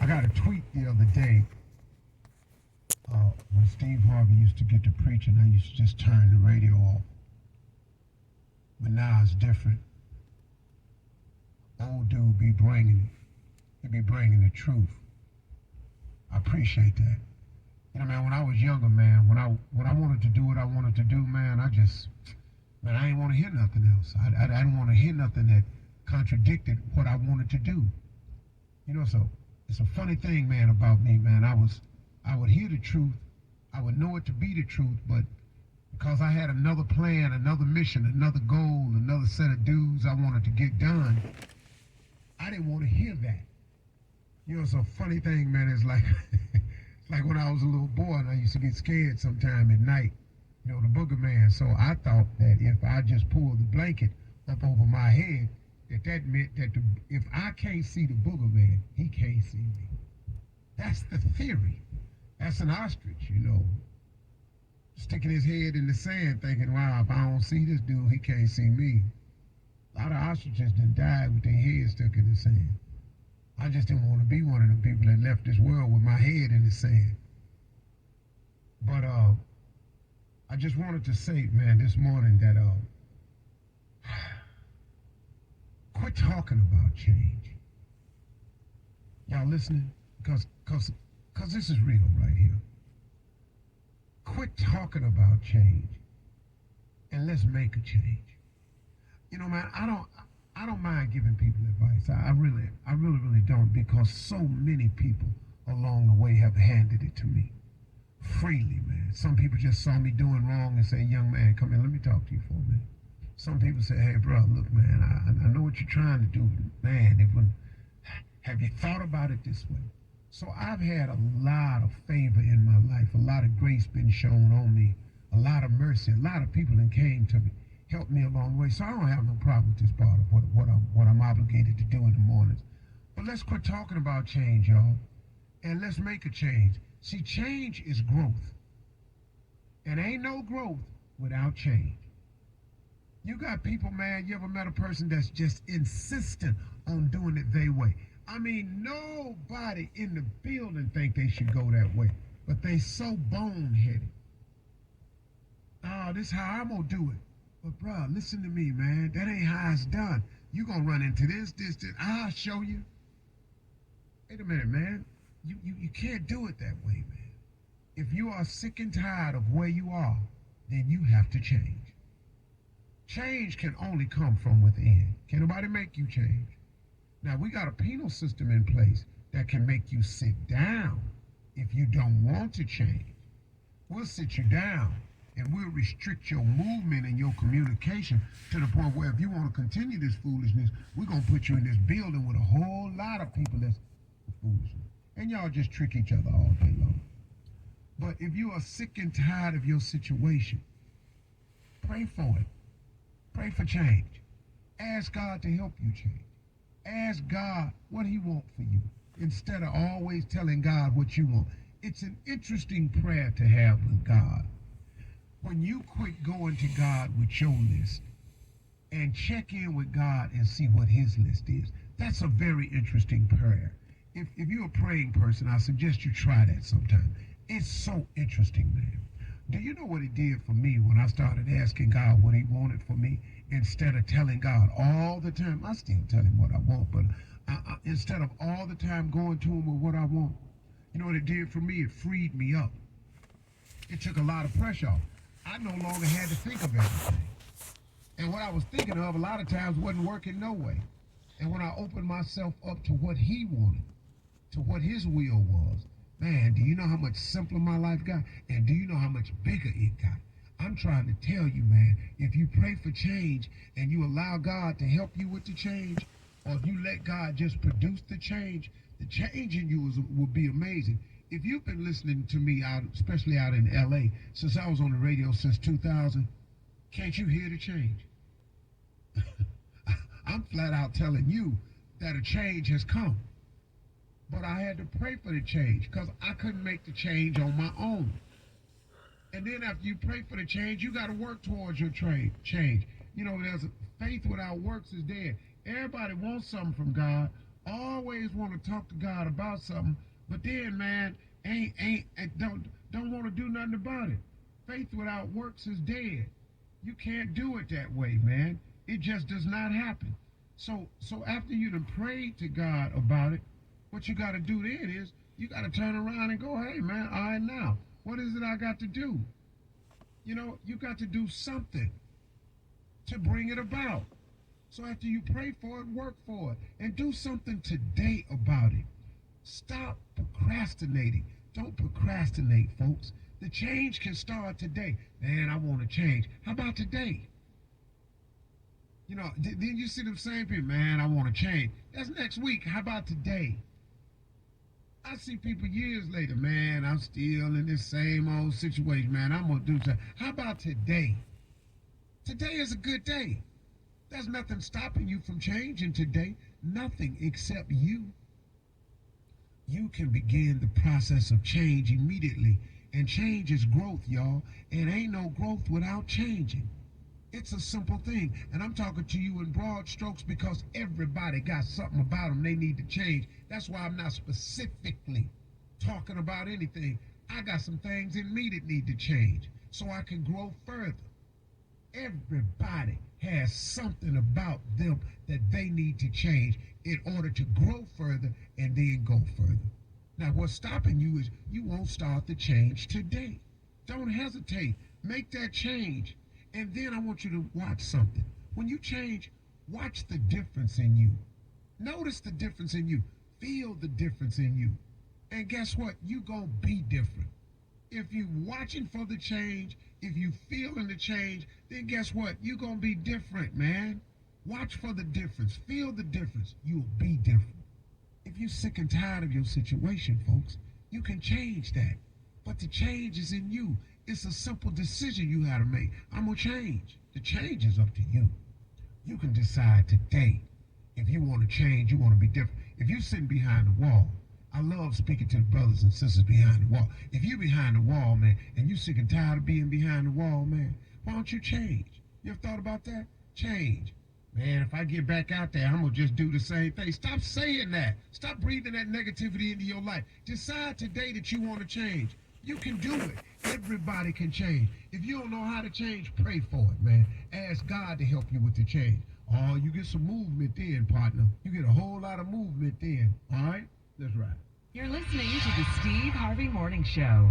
I got a tweet the other day when Steve Harvey used to get to preaching. I used to just turn the radio off, but now it's different. Old dude he be bringing the truth. I appreciate that. You know, man, when I was younger, man, when I wanted to do what I wanted to do, man, I didn't want to hear nothing else. I didn't want to hear nothing that contradicted what I wanted to do. You know, so it's a funny thing, man, about me, man. I would hear the truth, I would know it to be the truth, but because I had another plan, another mission, another goal, another set of dues I wanted to get done, I didn't want to hear that. You know, it's a funny thing, man. It's like it's like when I was a little boy and I used to get scared sometime at night, you know, the booger man. So I thought that if I just pulled the blanket up over my head, that meant that if I can't see the booger man, he can't see me. That's the theory. That's an ostrich, you know, sticking his head in the sand thinking, wow, if I don't see this dude, he can't see me. A lot of ostriches done died with their heads stuck in the sand. I just didn't want to be one of them people that left this world with my head in the sand. But I just wanted to say, man, this morning that quit talking about change. Y'all listening? Because this is real right here. Quit talking about change and let's make a change. You know, man, I don't mind giving people advice. I really don't, because so many people along the way have handed it to me freely, man. Some people just saw me doing wrong and say, young man, come here, let me talk to you for a minute. Some people say, hey, bro, look, man, I know what you're trying to do. Man, have you thought about it this way? So I've had a lot of favor in my life, a lot of grace been shown on me, a lot of mercy, a lot of people that came to me, helped me along the way. So I don't have no problem with this part of what I'm obligated to do in the mornings. But let's quit talking about change, y'all, and let's make a change. See, change is growth, and ain't no growth without change. You got people, man, you ever met a person that's just insistent on doing it their way? I mean, nobody in the building think they should go that way, but they so boneheaded. Oh, this is how I'm gonna do it. But bro, listen to me, man. That ain't how it's done. You gonna run into this. I'll show you. Wait a minute, man. You can't do it that way, man. If you are sick and tired of where you are, then you have to change. Change can only come from within. Can nobody make you change? Now, we got a penal system in place that can make you sit down if you don't want to change. We'll sit you down and we'll restrict your movement and your communication to the point where if you want to continue this foolishness, we're going to put you in this building with a whole lot of people that's foolishness. And y'all just trick each other all day long. But if you are sick and tired of your situation, pray for it. Pray for change. Ask God to help you change. Ask God what he wants for you instead of always telling God what you want. It's an interesting prayer to have with God. When you quit going to God with your list and check in with God and see what his list is, that's a very interesting prayer. If you're a praying person, I suggest you try that sometime. It's so interesting, man. Do you know what he did for me when I started asking God what he wanted for me instead of telling God all the time? I still tell him what I want, but instead of all the time going to him with what I want, you know what it did for me? It freed me up. It took a lot of pressure off. I no longer had to think of everything. And what I was thinking of a lot of times wasn't working no way. And when I opened myself up to what he wanted, to what his will was, man, do you know how much simpler my life got? And do you know how much bigger it got? I'm trying to tell you, man, if you pray for change and you allow God to help you with the change, or if you let God just produce the change in you will be amazing. If you've been listening to me out, especially out in LA, since I was on the radio since 2000, can't you hear the change? I'm flat out telling you that a change has come. But I had to pray for the change because I couldn't make the change on my own. And then after you pray for the change, you got to work towards your change. You know, there's faith without works is dead. Everybody wants something from God, Always want to talk to God about something, but then, man, don't want to do nothing about it. Faith without works is dead. You can't do it that way, man. It just does not happen. So after you done prayed to God about it, what you got to do then is you got to turn around and go, hey, man, all right, now, what is it I got to do? You know, you got to do something to bring it about. So after you pray for it, work for it, and do something today about it. Stop procrastinating. Don't procrastinate, folks. The change can start today. Man, I want to change. How about today? You know, then you see them same people, man, I want to change. That's next week. How about today? I see people years later, man, I'm still in this same old situation, man. I'm going to do something. How about today? Today is a good day. There's nothing stopping you from changing today. Nothing except you. You can begin the process of change immediately. And change is growth, y'all. And ain't no growth without changing. It's a simple thing. And I'm talking to you in broad strokes because everybody got something about them they need to change. That's why I'm not specifically talking about anything. I got some things in me that need to change so I can grow further. Everybody has something about them that they need to change in order to grow further and then go further. Now, what's stopping you is you won't start the change today. Don't hesitate. Make that change. And then I want you to watch something. When you change, watch the difference in you. Notice the difference in you. Feel the difference in you. And guess what? You gonna be different. If you watching for the change, if you feeling the change, then guess what? You gonna be different, man. Watch for the difference. Feel the difference. You'll be different. If you're sick and tired of your situation, folks, you can change that. But the change is in you. It's a simple decision you have to make. I'm gonna change. The change is up to you. You can decide today if you want to change, you want to be different. If you're sitting behind the wall, I love speaking to the brothers and sisters behind the wall. If you're behind the wall, man, and you're sick and tired of being behind the wall, man, why don't you change? You ever thought about that? Change. Man, if I get back out there, I'm going to just do the same thing. Stop saying that. Stop breathing that negativity into your life. Decide today that you want to change. You can do it. Everybody can change. If you don't know how to change, pray for it, man. Ask God to help you with the change. Oh, you get some movement then, partner. You get a whole lot of movement then. All right? That's right. You're listening to the Steve Harvey Morning Show.